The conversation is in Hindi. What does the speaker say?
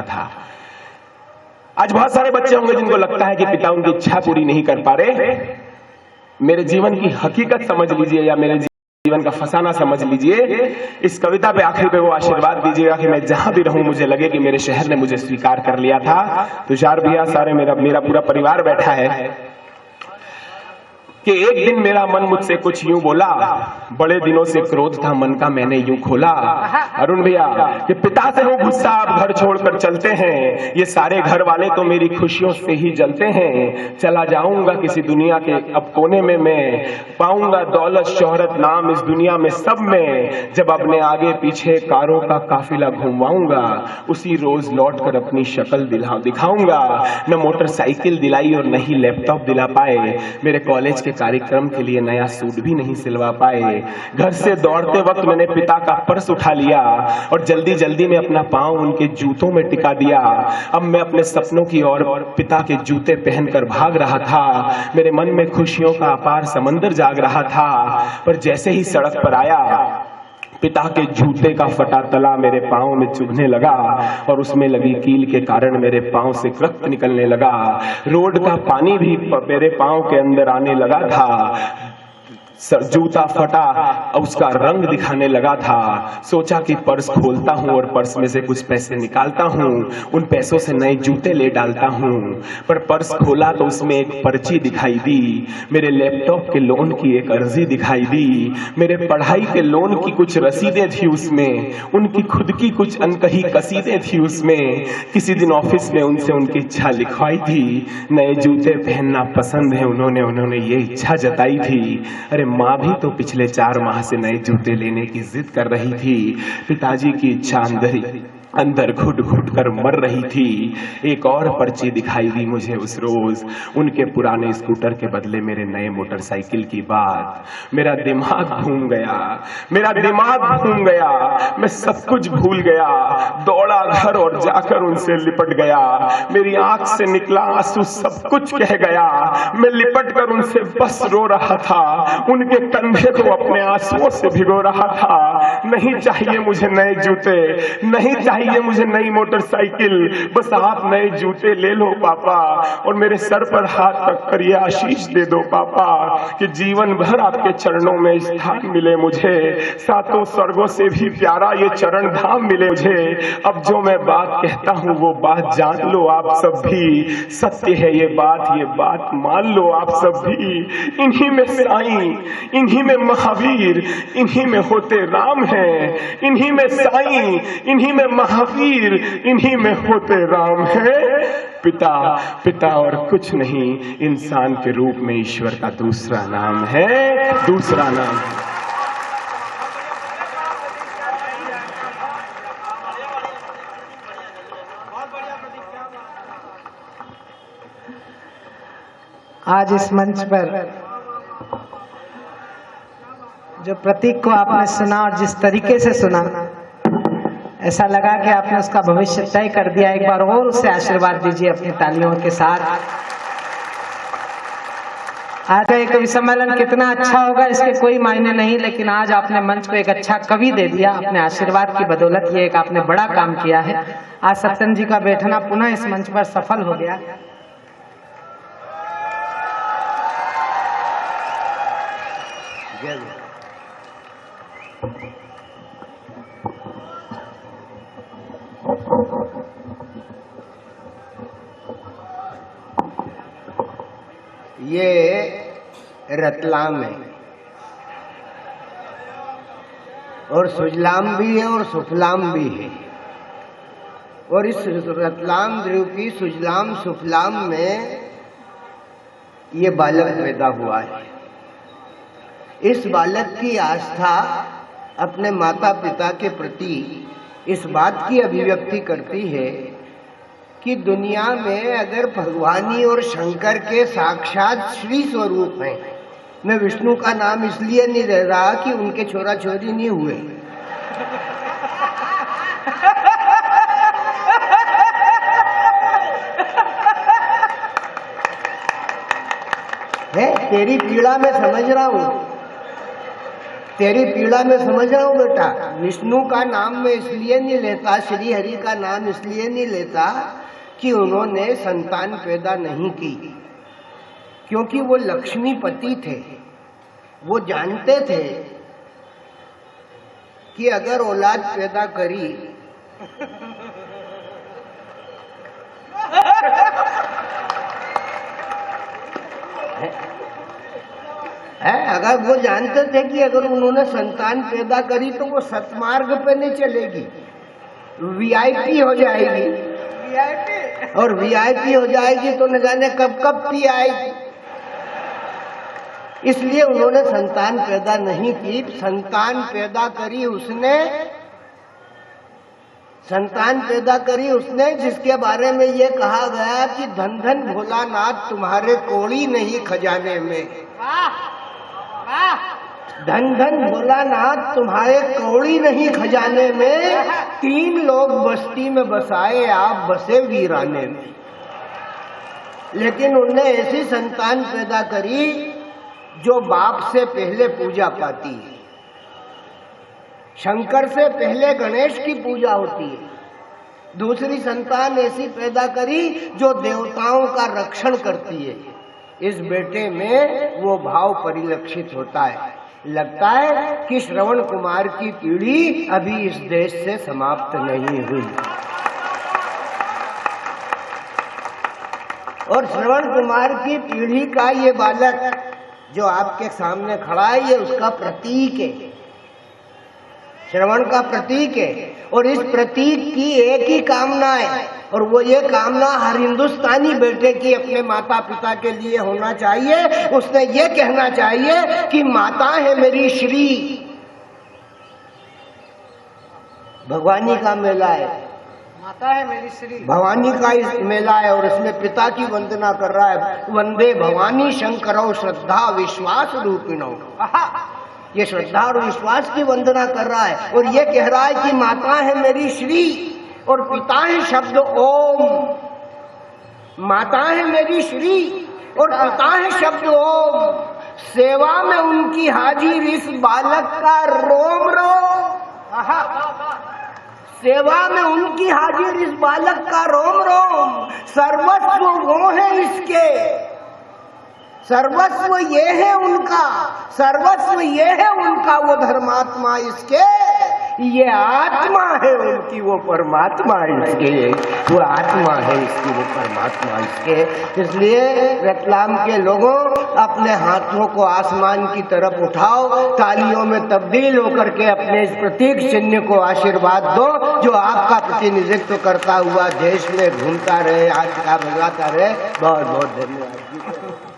था। आज बहुत सारे बच्चे होंगे जिनको लगता है कि पिता उनकी इच्छा पूरी नहीं कर पा रहे। मेरे जीवन की हकीकत समझ लीजिए या मेरे जीवन का फसाना समझ लीजिए। इस कविता पे आखिर पे वो आशीर्वाद दीजिएगा कि मैं जहां भी रहूं मुझे लगे कि मेरे शहर ने मुझे स्वीकार कर लिया था। तुषार भैया सारे मेरा पूरा परिवार बैठा है कि एक दिन मेरा मन मुझसे कुछ यूं बोला, बड़े दिनों से क्रोध था मन का मैंने यूं खोला। अरुण भैया कि पिता से हो गुस्सा आप घर छोड़कर चलते हैं, ये सारे घर वाले तो मेरी खुशियों से ही जलते हैं। चला जाऊंगा किसी दुनिया के अब कोने में, मैं पाऊंगा दौलत शोहरत नाम इस दुनिया में सब में। जब अपने आगे पीछे कारों का काफिला घुमाऊंगा, उसी रोज लौट कर अपनी शक्ल दिखाऊंगा। न मोटरसाइकिल दिलाई और न ही लैपटॉप दिला पाए, मेरे कॉलेज कार्यक्रम के लिए नया सूट भी नहीं सिलवा पाए। घर से दौड़ते वक्त मैंने पिता का पर्स उठा लिया और जल्दी जल्दी में अपना पांव उनके जूतों में टिका दिया। अब मैं अपने सपनों की ओर पिता के जूते पहनकर भाग रहा था। मेरे मन में खुशियों का अपार समंदर जाग रहा था, पर जैसे ही सड़क पर आया पिता के जूते का फटा तला मेरे पांव में चुभने लगा और उसमें लगी कील के कारण मेरे पांव से रक्त निकलने लगा। रोड का पानी भी मेरे पांव के अंदर आने लगा था। जूता फटा और उसका रंग दिखाने लगा था। सोचा कि पर्स खोलता हूं और पर्स में से कुछ पैसे निकालता हूं, उन पैसों से नए जूते ले डालता हूं। पर पर्स खोला तो उसमें एक पर्ची दिखाई दी, मेरे लैपटॉप के लोन की एक अर्जी दिखाई दी। मेरे पढ़ाई के लोन की कुछ रसीदें थी उसमें, उनकी खुद की कुछ अनकही कसीदें थी उसमें। किसी दिन ऑफिस में उनसे उनकी इच्छा लिखवाई थी, नए जूते पहनना पसंद है उन्होंने ये इच्छा जताई थी। अरे माँ भी तो पिछले 4 माह से नए जूते लेने की जिद कर रही थी। पिताजी की इच्छा अंदर घुट घुट कर मर रही थी। एक और पर्ची दिखाई दी मुझे उस रोज, उनके पुराने स्कूटर के बदले मेरे नए मोटरसाइकिल की बात। मेरा दिमाग घूम गया, मैं सब कुछ भूल गया। दौड़ा घर और जाकर उनसे लिपट गया। मेरी आंख से निकला आंसू सब कुछ कह गया। मैं लिपट कर उनसे बस रो रहा था, उनके कंधे को अपने आंसुओं से भिगो रहा था। नहीं चाहिए मुझे नए जूते, नहीं चाहिए मुझे नई मोटरसाइकिल, बस आप नए जूते ले लो पापा और मेरे सर पर हाथ रख कर ये आशीष दे दो पापा कि जीवन भर आपके चरणों में स्थान मिले मुझे। 7 स्वर्गों से भी प्यारा ये चरण धाम मिले मुझे। अब जो मैं बात कहता हूँ वो बात जान लो आप सब भी, सत्य है ये बात मान लो आप सब भी। इन्हीं में साईं, इन्हीं में महावीर, इन्हीं में होते राम हैं। इन्हीं में साईं, इन्हीं में महावीर, इन्हीं में होते राम है। पिता और कुछ नहीं, इंसान के रूप में ईश्वर का दूसरा नाम है, दूसरा नाम है। आज इस मंच पर जो प्रतीक को आपने सुना और जिस तरीके से सुना, ऐसा लगा कि आपने उसका भविष्य तय कर दिया। एक बार और उसे आशीर्वाद दीजिए अपनी तालियों के साथ। आज का कवि सम्मेलन कितना अच्छा होगा इसके कोई मायने नहीं, लेकिन आज आपने मंच को एक अच्छा कवि दे दिया अपने आशीर्वाद की बदौलत। ये एक आपने बड़ा काम किया है। आज सत्यन जी का बैठना पुनः इस मंच पर सफल हो गया। ये रतलाम है और सुजलाम भी है और सुफलाम भी है। और इस रतलाम द्वीप की सुजलाम सुफलाम में ये बालक पैदा हुआ है। इस बालक की आस्था अपने माता पिता के प्रति इस बात की अभिव्यक्ति करती है कि दुनिया में अगर भगवानी और शंकर के साक्षात श्री स्वरूप हैं, मैं विष्णु का नाम इसलिए नहीं ले रहा कि उनके छोरा छोरी नहीं हुए, है तेरी पीड़ा मैं समझ रहा हूं, तेरी पीड़ा मैं समझ रहा हूँ बेटा। विष्णु का नाम मैं इसलिए नहीं लेता, श्री हरि का नाम इसलिए नहीं लेता कि उन्होंने संतान पैदा नहीं की, क्योंकि वो लक्ष्मीपति थे। वो जानते थे कि अगर औलाद पैदा करी अगर वो जानते थे कि अगर उन्होंने संतान पैदा करी तो वो सतमार्ग पे नहीं चलेगी, वीआईपी हो जाएगी। और वीआईपी हो जाएगी तो न जाने कब कब पी आएगी। इसलिए उन्होंने संतान पैदा नहीं की। संतान पैदा करी उसने जिसके बारे में ये कहा गया कि धन धन भोलानाथ तुम्हारे कौड़ी नहीं खजाने में। धन धन भोलानाथ तुम्हारे कौड़ी नहीं खजाने में। 3 लोग बस्ती में बसाए, आप बसे वीराने में। लेकिन उनने ऐसी संतान पैदा करी जो बाप से पहले पूजा पाती है। शंकर से पहले गणेश की पूजा होती है। दूसरी संतान ऐसी पैदा करी जो देवताओं का रक्षण करती है। इस बेटे में वो भाव परिलक्षित होता है। लगता है कि श्रवण कुमार की पीढ़ी अभी इस देश से समाप्त नहीं हुई। और श्रवण कुमार की पीढ़ी का ये बालक जो आपके सामने खड़ा है, ये उसका प्रतीक है, श्रवण का प्रतीक है। और इस प्रतीक की एक ही कामना है, और वो ये कामना हर हिंदुस्तानी बेटे की अपने माता पिता के लिए होना चाहिए। उसने ये कहना चाहिए कि माता है मेरी श्री। भगवानी का मेला है, माता है मेरी श्री, भवानी का इस मेला है, और इसमें पिता की वंदना कर रहा है। वंदे भवानी शंकरो श्रद्धा विश्वास रूपिणो। ये श्रद्धा और विश्वास की वंदना कर रहा है, और ये कह रहा है कि माता है मेरी श्री और पिता है शब्द ओम। माता है मेरी श्री और पिता है शब्द ओम। सेवा में उनकी हाजिर इस बालक का रोम रोम। सेवा में उनकी हाजिर इस बालक का रोम रोम। सर्वस्व वो है इसके, सर्वस्व ये है उनका, सर्वस्व ये है उनका। वो धर्मात्मा इसके, ये आत्मा है उनकी, वो परमात्मा इसके। वो आत्मा है इसकी, वो परमात्मा इसके। इसलिए रतलाम के लोगों, अपने हाथों को आसमान की तरफ उठाओ, तालियों में तब्दील होकर के अपने इस प्रतीक चिन्ह को आशीर्वाद दो, जो आपका प्रतिनिधित्व करता हुआ देश में घूमता रहे, हाथ का बजाता रहे। बहुत बहुत धन्यवाद।